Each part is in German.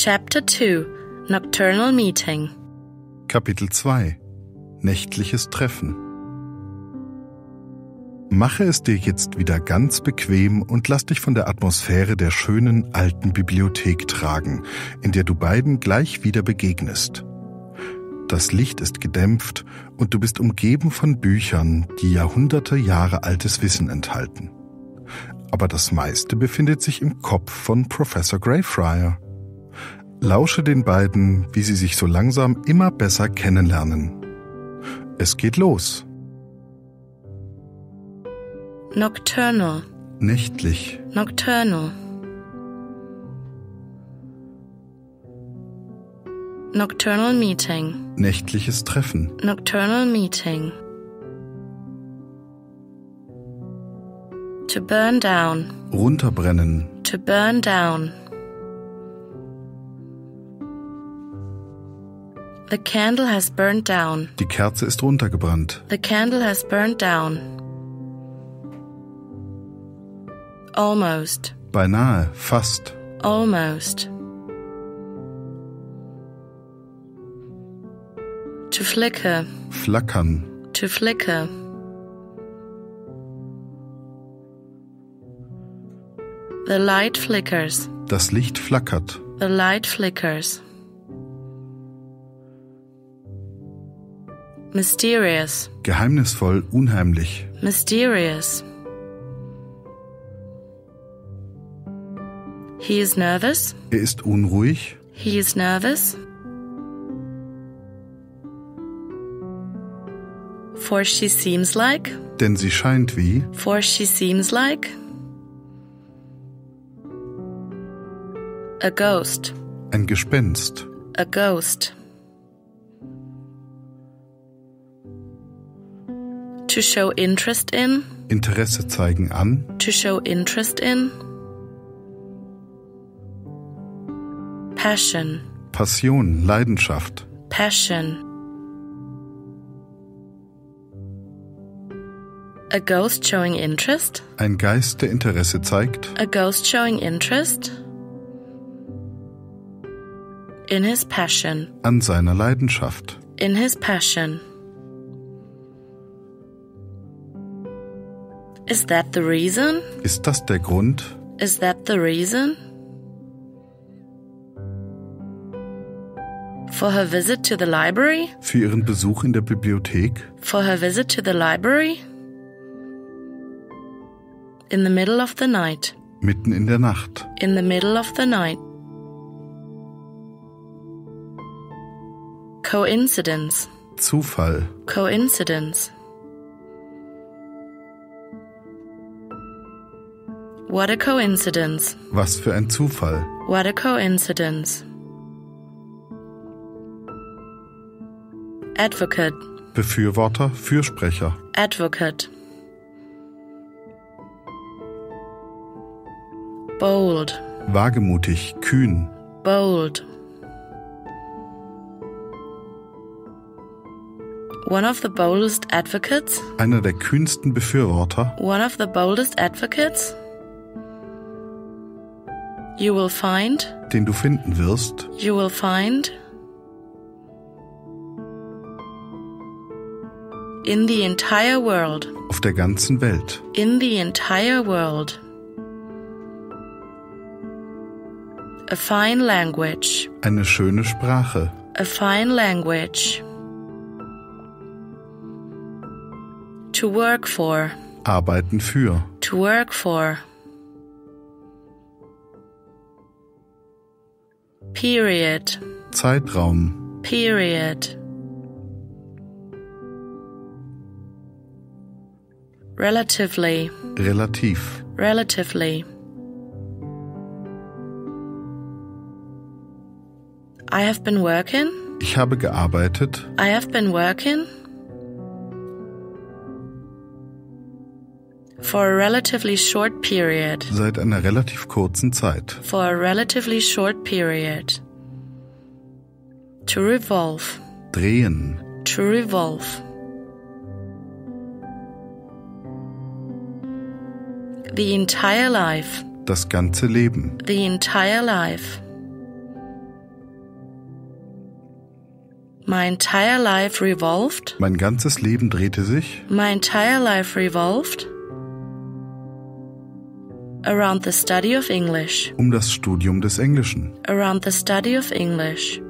Chapter 2 Nocturnal Meeting. Kapitel 2 Nächtliches Treffen. Mache es dir jetzt wieder ganz bequem und lass dich von der Atmosphäre der schönen alten Bibliothek tragen, in der du beiden gleich wieder begegnest. Das Licht ist gedämpft und du bist umgeben von Büchern, die Jahre altes Wissen enthalten. Aber das meiste befindet sich im Kopf von Professor Greyfriar. Lausche den beiden, wie sie sich so langsam immer besser kennenlernen. Es geht los. Nocturnal. Nächtlich. Nocturnal. Nocturnal Meeting. Nächtliches Treffen. Nocturnal Meeting. To burn down. Runterbrennen. To burn down. The candle has burned down. Die Kerze ist runtergebrannt. The candle has burned down. Almost. Beinahe, fast. Almost. To flicker. Flackern. To flicker. The light flickers. Das Licht flackert. The light flickers. Mysterious. Geheimnisvoll, unheimlich. Mysterious. He is nervous. Er ist unruhig. He is nervous. For she seems like. Denn sie scheint wie. For she seems like. A ghost. Ein Gespenst. A ghost. To show interest in. Interesse zeigen an. To show interest in. Passion. Passion, Leidenschaft. Passion. A ghost showing interest. Ein Geist, der Interesse zeigt. A ghost showing interest. In his passion. An seiner Leidenschaft. In his passion. Is that the reason? Ist das der Grund? Is that the reason? For her visit to the library? Für ihren Besuch in der Bibliothek? For her visit to the library? In the middle of the night. Mitten in der Nacht. In the middle of the night. Coincidence. Zufall. Coincidence. What a coincidence. Was für ein Zufall. What a coincidence. Advocate. Befürworter, Fürsprecher. Advocate. Bold. Wagemutig, kühn. Bold. One of the boldest advocates. Einer der kühnsten Befürworter. One of the boldest advocates. You will find. Den du finden wirst. You will find. In the entire world. Auf der ganzen Welt. In the entire world. A fine language. Eine schöne Sprache. A fine language. To work for. Arbeiten für. To work for. Period. Zeitraum. Period. Relatively. Relativ. Relatively. I have been working. Ich habe gearbeitet. I have been working. For a relatively short period. Seit einer relativ kurzen Zeit. For a relatively short period. To revolve. Drehen. To revolve. The entire life. Das ganze Leben. The entire life. My entire life revolved. Mein ganzes Leben drehte sich My entire life revolved around the study of English. um das Studium des Englischen. Around the study of English.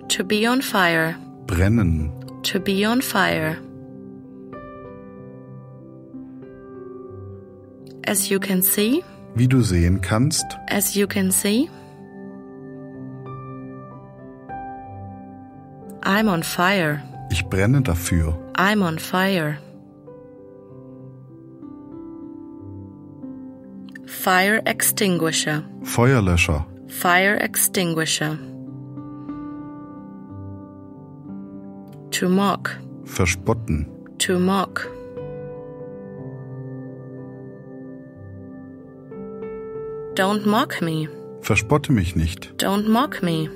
To be on fire. Brennen. To be on fire. As you can see. Wie du sehen kannst, As you can see. I'm on fire. ich brenne dafür. I'm on fire. Fire extinguisher. Feuerlöscher. Fire extinguisher. To mock. Verspotten. To mock. Don't mock me. Verspotte mich nicht. Don't mock me.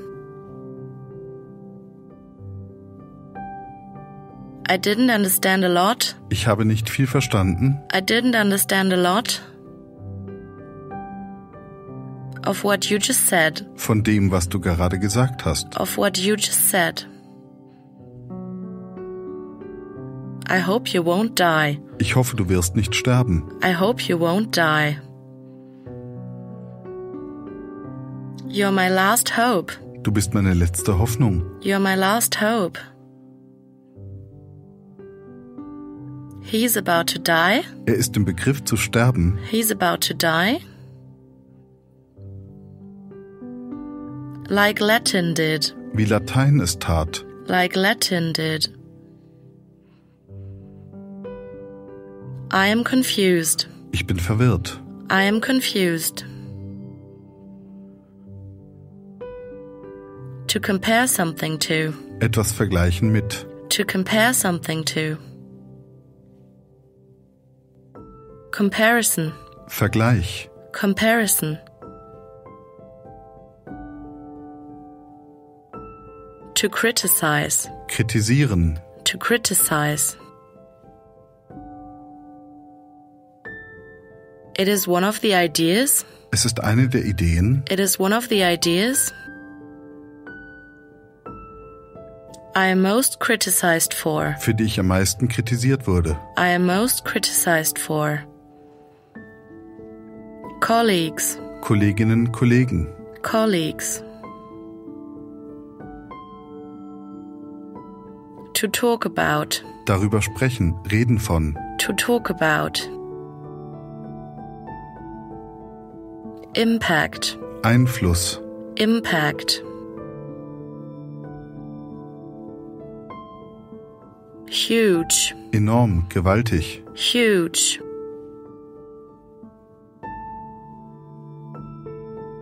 I didn't understand a lot. Ich habe nicht viel verstanden I didn't understand a lot of what you just said. von dem, was du gerade gesagt hast. Of what you just said. I hope you won't die. Ich hoffe, du wirst nicht sterben. I hope you won't die. You're my last hope. Du bist meine letzte Hoffnung. You're my last hope. He's about to die. Er ist im Begriff zu sterben. He's about to die. Like Latin did. Wie Latein es tat. Like Latin did. I am confused. Ich bin verwirrt. I am confused. To compare something to. Etwas vergleichen mit. To compare something to. Comparison. Vergleich. Comparison. To criticize. Kritisieren. To criticize. It is one of the ideas. Es ist eine der Ideen. It is one of the ideas I am most criticized for. Für die ich am meisten kritisiert wurde. I am most criticized for. Colleagues. Kolleginnen, Kollegen. Colleagues. To talk about. Darüber sprechen, reden von. To talk about. Impact. Einfluss. Impact. Huge. Enorm, gewaltig. Huge.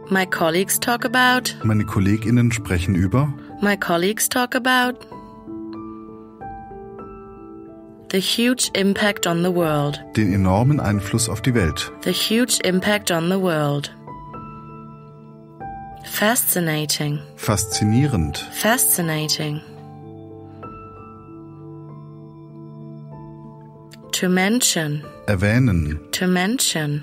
My colleagues talk about. Meine KollegInnen sprechen über. My colleagues talk about. The huge impact on the world. Den enormen Einfluss auf die Welt. The huge impact on the world. Fascinating. Faszinierend. Fascinating. To mention. Erwähnen. To mention.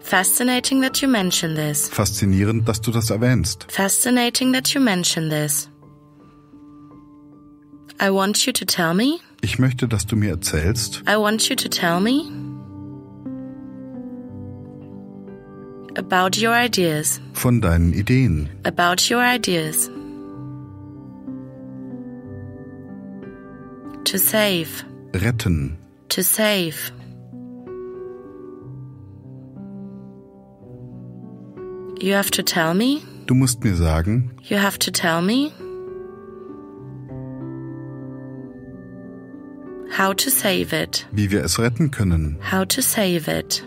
Fascinating that you mention this. Faszinierend, dass du das erwähnst. Fascinating that you mention this. I want you to tell me. Ich möchte, dass du mir erzählst. I want you to tell me about your ideas. Von deinen Ideen. About your ideas. To save. Retten. To save. You have to tell me. Du musst mir sagen. You have to tell me how to save it. Wie wir es retten können. How to save it.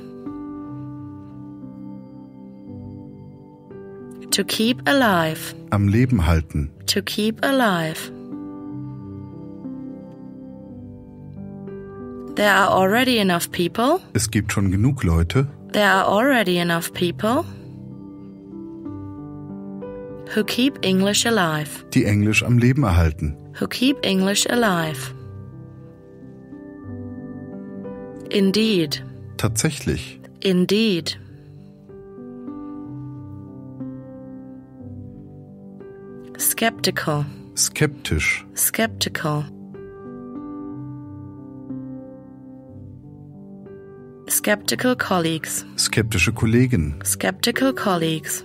To keep alive. Am Leben halten. To keep alive. There are already enough people. Es gibt schon genug Leute. There are already enough people who keep English alive. Die Englisch am Leben erhalten. Who keep English alive. Indeed. Tatsächlich. Indeed. Skeptical. Skeptisch. Skeptical. Skeptical colleagues. Skeptische Kollegen. Skeptical colleagues.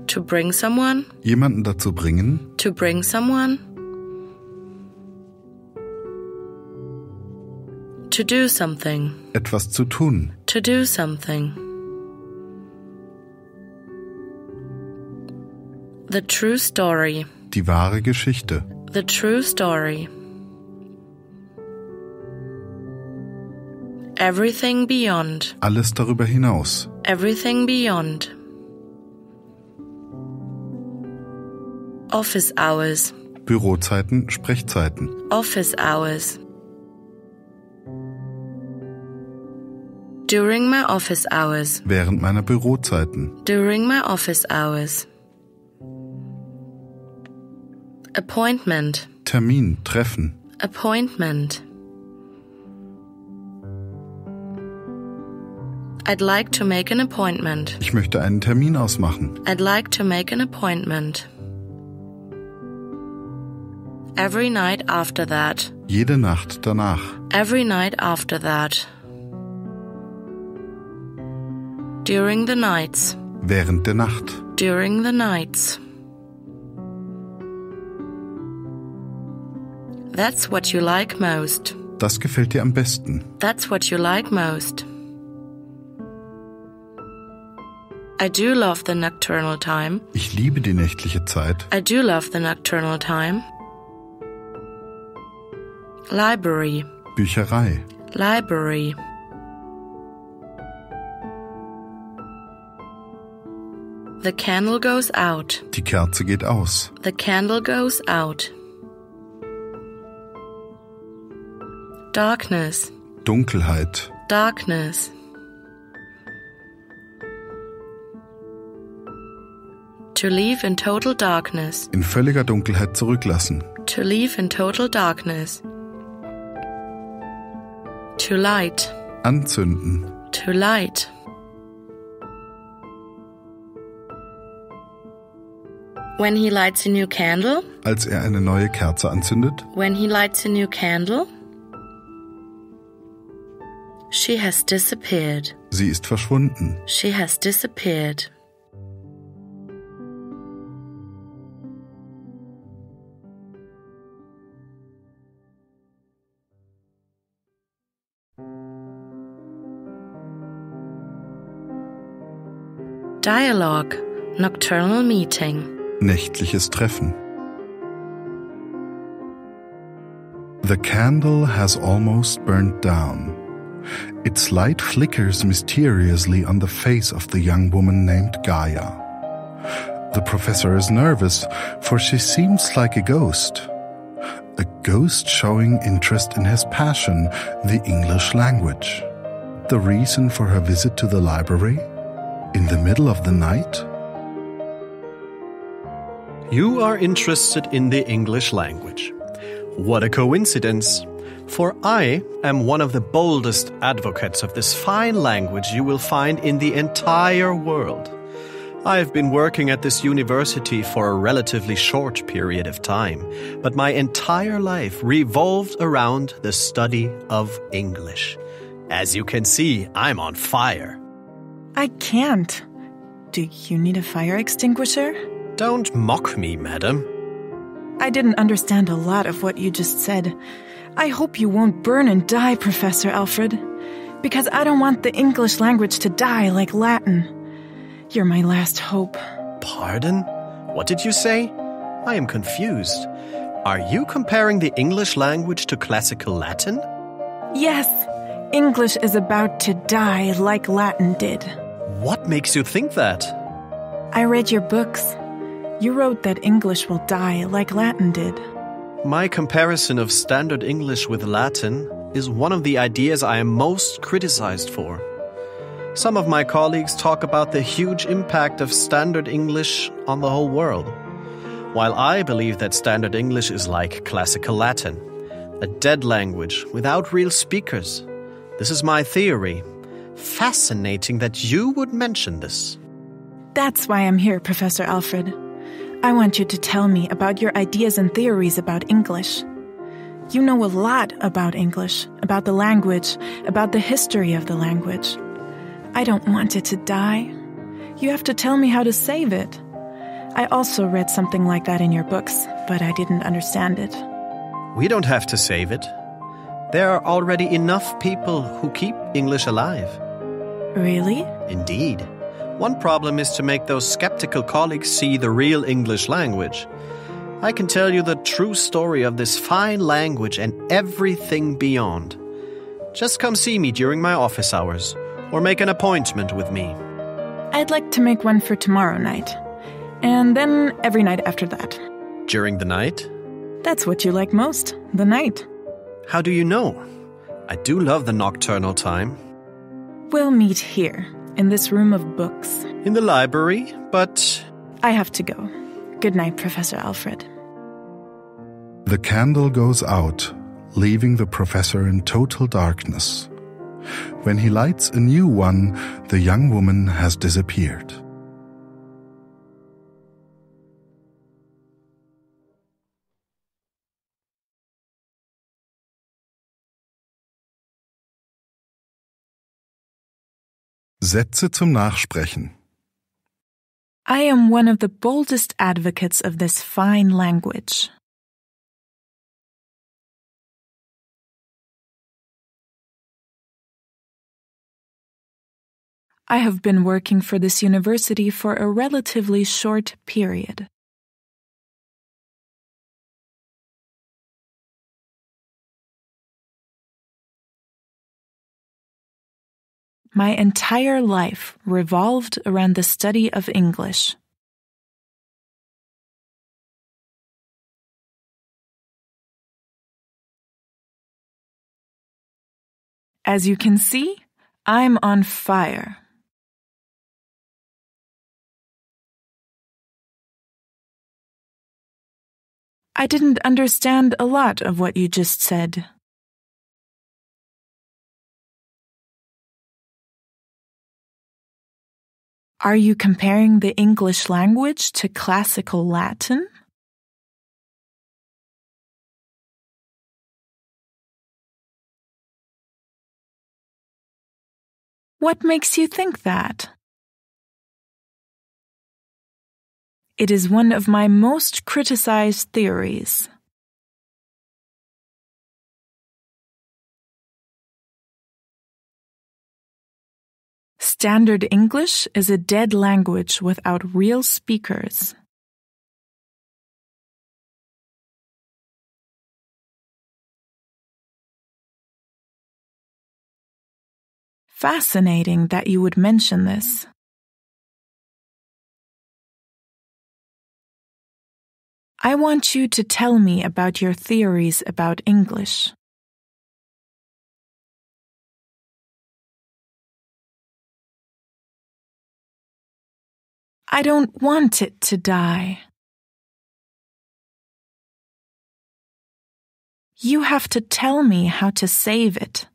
To bring someone. Jemanden dazu bringen. To bring someone. To do something. Etwas zu tun. To do something. The true story. Die wahre Geschichte. The true story. Everything beyond. Alles darüber hinaus. Everything beyond. Office hours. Bürozeiten, Sprechzeiten. Office hours. During my office hours. Während meiner Bürozeiten. During my office hours. Appointment. Termin, Treffen. Appointment. I'd like to make an appointment. Ich möchte einen Termin ausmachen. I'd like to make an appointment. Every night after that. Jede Nacht danach. Every night after that. During the nights. Während der Nacht. During the nights. That's what you like most. Das gefällt dir am besten. That's what you like most. I do love the nocturnal time. Ich liebe die nächtliche Zeit. I do love the nocturnal time. Library. Bücherei. Library. The candle goes out. Die Kerze geht aus. The candle goes out. Darkness. Dunkelheit. Darkness. To leave in total darkness. In völliger Dunkelheit zurücklassen. To leave in total darkness. To light. Anzünden. To light. When he lights a new candle. Als er eine neue Kerze anzündet. When he lights a new candle. She has disappeared. Sie ist verschwunden. She has disappeared. Dialogue. Nocturnal meeting. Nächtliches Treffen. The candle has almost burnt down. Its light flickers mysteriously on the face of the young woman named Gaia. The professor is nervous, for she seems like a ghost. A ghost showing interest in his passion, the English language. The reason for her visit to the library? In the middle of the night? You are interested in the English language. What a coincidence! For I am one of the boldest advocates of this fine language you will find in the entire world. I have been working at this university for a relatively short period of time, but my entire life revolved around the study of English. As you can see, I'm on fire. I can't. Do you need a fire extinguisher? Don't mock me, madam. I didn't understand a lot of what you just said. I hope you won't burn and die, Professor Alfred, because I don't want the English language to die like Latin. You're my last hope. Pardon? What did you say? I am confused. Are you comparing the English language to classical Latin? Yes, English is about to die like Latin did. What makes you think that? I read your books. You wrote that English will die like Latin did. My comparison of Standard English with Latin is one of the ideas I am most criticized for. Some of my colleagues talk about the huge impact of Standard English on the whole world, while I believe that Standard English is like classical Latin, a dead language without real speakers. This is my theory. Fascinating that you would mention this. That's why I'm here, Professor Alfred. I want you to tell me about your ideas and theories about English. You know a lot about English, about the language, about the history of the language. I don't want it to die. You have to tell me how to save it. I also read something like that in your books, but I didn't understand it. We don't have to save it. There are already enough people who keep English alive. Really? Indeed. One problem is to make those skeptical colleagues see the real English language. I can tell you the true story of this fine language and everything beyond. Just come see me during my office hours, or make an appointment with me. I'd like to make one for tomorrow night. And then every night after that. During the night? That's what you like most, the night. How do you know? I do love the nocturnal time. We'll meet here, in this room of books. In the library, but... I have to go. Good night, Professor Alfred. The candle goes out, leaving the professor in total darkness. When he lights a new one, the young woman has disappeared. Sätze zum Nachsprechen. I am one of the boldest advocates of this fine language. I have been working for this university for a relatively short period. My entire life revolved around the study of English. As you can see, I'm on fire. I didn't understand a lot of what you just said. Are you comparing the English language to classical Latin? What makes you think that? It is one of my most criticized theories. Standard English is a dead language without real speakers. Fascinating that you would mention this. I want you to tell me about your theories about English. I don't want it to die. You have to tell me how to save it.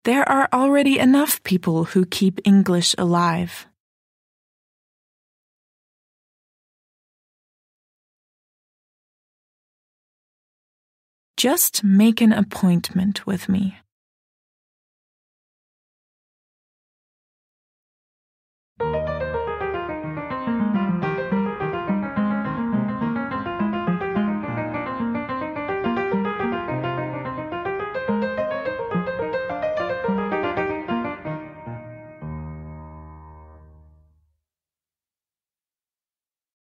There are already enough people who keep English alive. Just make an appointment with me.